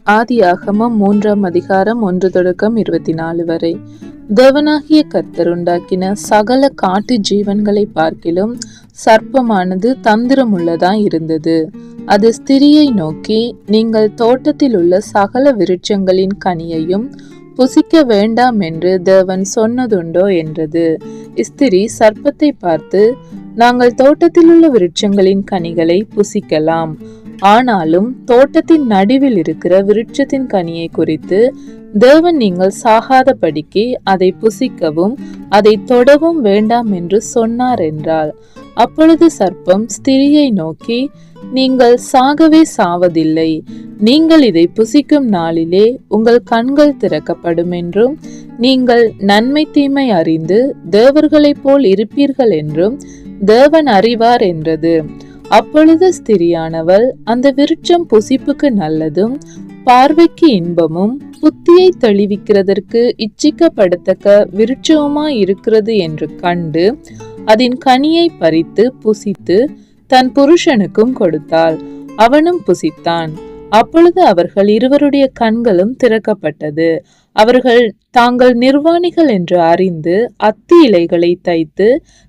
ஆதியாகமம் 3ஆம் அதிகாரம் 1-24 வரை. தேவனாகிய கர்த்தர் உண்டாக்கின சகல காட்டு ஜீவன்களை பார்க்கிலும் சர்ப்பமானது தந்திரமுள்ளதாய் இருந்தது. அது ஸ்திரியை நோக்கி, நீங்கள் தோட்டத்தில் உள்ள சகல விருட்சங்களின் கனியையும் புசிக்க வேண்டாம் என்று தேவன் சொன்னதுண்டோ என்றது. ஸ்திரி சர்ப்பத்தை பார்த்து, நாங்கள் தோட்டத்தில் உள்ள விருட்சங்களின் கனிகளை புசிக்கலாம், ஆனாலும் தோட்டத்தின் நடுவில் இருக்கிற விருட்சத்தின் கனியை குறித்து தேவன் நீங்கள் சாகாதபடிக்கு அதை புசிக்கவும் அதை தொடவும் வேண்டாம் என்று சொன்னார் என்றாள். அப்பொழுது சர்ப்பம் ஸ்திரியை நோக்கி, நீங்கள் சாகவே சாவதில்லை, நீங்கள் இதை புசிக்கும் நாளிலே உங்கள் கண்கள் திறக்கப்படும் என்றும் நீங்கள் நன்மை தீமை அறிந்து தேவர்களைப் போல் இருப்பீர்கள் என்றும் தேவன் அறிவார் என்றது. அப்பொழுது ஸ்திரியானவள், அந்த விருட்சம் புசிப்புக்கு நல்லதும் பார்வைக்கு இன்பமும் புத்தியை தெளிவிக்கிறதற்கு இச்சிக்கப்படத்தக்க விருட்சமாய் இருக்கிறது என்று கண்டு அதன் கனியை பறித்து புசித்து தன் புருஷனுக்கும் கொடுத்தாள். அவனும் புசித்தான். அப்பொழுது அவர்கள் இருவருடைய கண்களும் திறக்கப்பட்டது. அவர்கள் தாங்கள் நிர்வாணிகள் என்று அறிந்து அத்தி இலைகளை தைத்து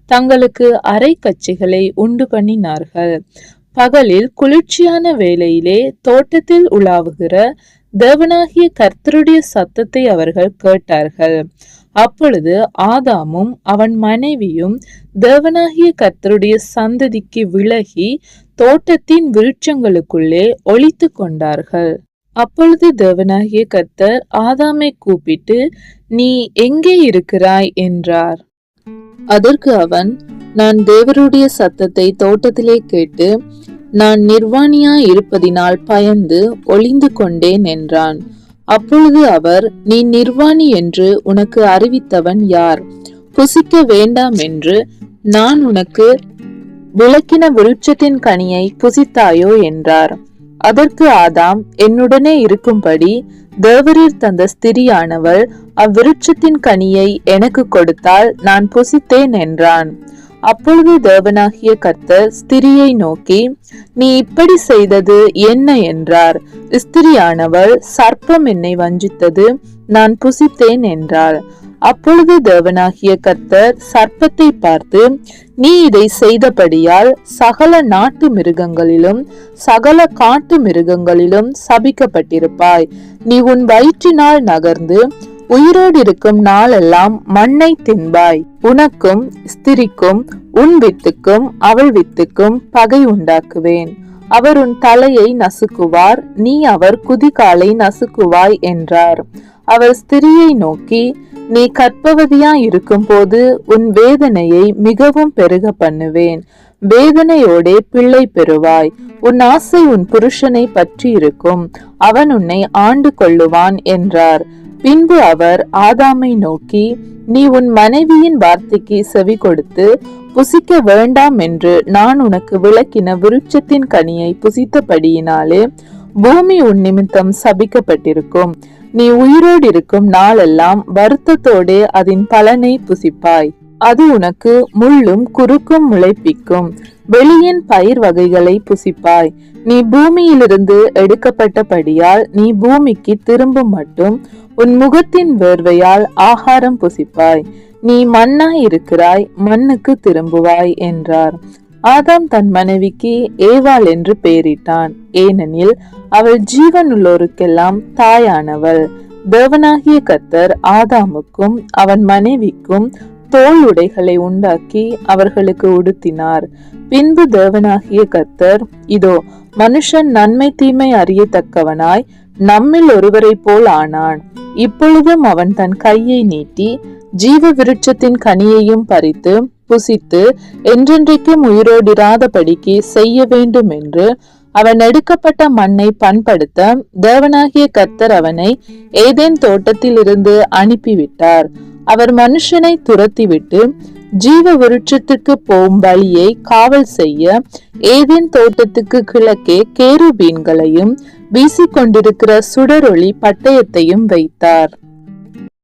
தங்களுக்கு அரை கச்சைகளை உண்டு பண்ணினார்கள். பகலில் குளிர்ச்சியான வேளையிலே தோட்டத்தில் உலாவுகிற தேவனாகிய கர்த்தருடைய சத்தத்தை அவர்கள் கேட்டார்கள். அப்பொழுது ஆதாமும் அவன் மனைவியும் தேவனாகிய கர்த்தருடைய சந்ததிக்கு விலகி தோட்டத்தின் விருட்சங்களுக்குள்ளே ஒளித்து கொண்டார்கள். அப்பொழுது தேவனாகிய கர்த்தர் ஆதாமை கூப்பிட்டு, நீ எங்கே இருக்கிறாய் என்றார். அதற்கு அவன், நான் தேவருடைய சத்தத்தை தோட்டத்திலே கேட்டு நான் நிர்வாணியாய் இருப்பதினால் பயந்து ஒளிந்து கொண்டேன் என்றான். அப்பொழுது அவர், நீ நிர்வாணி என்று உனக்கு அறிவித்தவன் யார்? புசிக்க வேண்டாம் என்று நான் உனக்கு விளக்கின விருட்சத்தின் கனியை புசித்தாயோ என்றார். அதற்கு ஆதாம், என்னுடனே இருக்கும்படி தேவரீர் தந்த ஸ்திரியானவள் அவ்விருட்சத்தின் கனியை எனக்கு கொடுத்தால் நான் புசித்தேன் என்றான். அப்பொழுது தேவனாகிய கர்த்தர் ஸ்திரியை நோக்கி, நீ இப்படி செய்தது என்ன என்றார். ஸ்திரியானவள், சர்ப்பம் என்னை வஞ்சித்தது, நான் புசித்தேன் என்றாள். அப்பொழுது தேவனாகிய கர்த்தர் சர்ப்பத்தை பார்த்து, நீ இதை செய்தபடியால் சகல நாட்டு மிருகங்களிலும் சகல காட்டு மிருகங்களிலும் சபிக்கப்பட்டிருப்பாய். நீ உன் வயிற்றினால் நகர்ந்து உயிரோடு இருக்கும் நாளெல்லாம் மண்ணை தின்பாய். உனக்கும் ஸ்திரிக்கும் உன் வித்துக்கும் அவள் வித்துக்கும் பகை உண்டாக்குவேன். அவர் உன் தலையை நசுக்குவார், நீ அவர் குதிகாலை நசுக்குவாய் என்றார். அவர் ஸ்திரியை நோக்கி, நீ கர்ப்பவதியாய் இருக்கும் போது உன் வேதனையை மிகவும் பெருக பண்ணுவேன். வேதனையோடே பிள்ளை பெறுவாய். உன் ஆசை உன் புருஷனை பற்றி இருக்கும், அவன் உன்னை ஆண்டு கொள்ளுவான் என்றார். பின்பு அவர் ஆதாமை நோக்கி, நீ உன் மனைவியின் வார்த்தைக்கு செவி கொடுத்து புசிக்க வேண்டாம் என்று நான் உனக்கு விளக்கின விருட்சத்தின் கனியை புசித்தபடியினாலே பூமி உன் நிமித்தம் சபிக்கப்பட்டிருக்கும். நீ உயிரோடு இருக்கும் நாளெல்லாம் வருத்தத்தோடே அதன் பலனை புசிப்பாய். அது உனக்கு முள்ளும் குறுக்கும் முளைப்பிக்கும். வெளியின் பயிர் வகைகளை புசிப்பாய். நீ பூமியிலிருந்து எடுக்கப்பட்டபடியால் நீ பூமிக்கு திரும்பும் மட்டும் உன் முகத்தின் வேர்வையால் ஆகாரம் புசிப்பாய். நீ மண்ணாய் இருக்கிறாய், மண்ணுக்கு திரும்புவாய் என்றார். ஆதாம் தன் மனைவிக்கு ஏவாள் என்று பெயரிட்டான், ஏனெனில் அவள் ஜீவனுள்ளோருக்கெல்லாம் தாயானவள். தேவனாகிய கர்த்தர் ஆதாமுக்கும் அவன் மனைவிக்கும் தோல் உடைகளை உண்டாக்கி அவர்களுக்கு உடுத்தினார். பின்பு தேவனாகிய கர்த்தர், இதோ மனுஷன் நன்மை தீமை அறியத்தக்கவனாய் நம்மில் ஒருவரை போல் ஆனான். இப்பொழுதும் அவன் தன் கையை நீட்டி ஜீவ விருட்சத்தின் கனியையும் பறித்து புசித்து என்றென்றைக்கும் உயிரோடிராதபடிக்கு செய்ய வேண்டும் என்று அவன் எடுக்கப்பட்ட மண்ணை பண்படுத்த தேவனாகிய கர்த்தர் அவனை ஏதேன் தோட்டத்தில் இருந்து அனுப்பிவிட்டார். அவர் மனுஷனை துரத்திவிட்டு ஜீவ விருட்சத்துக்கு போகும் வழியை காவல் செய்ய ஏதேன் தோட்டத்துக்கு கிழக்கே கேருபீன்களையும் வீசிக்கொண்டிருக்கிற சுடரொளி பட்டயத்தையும் வைத்தார்.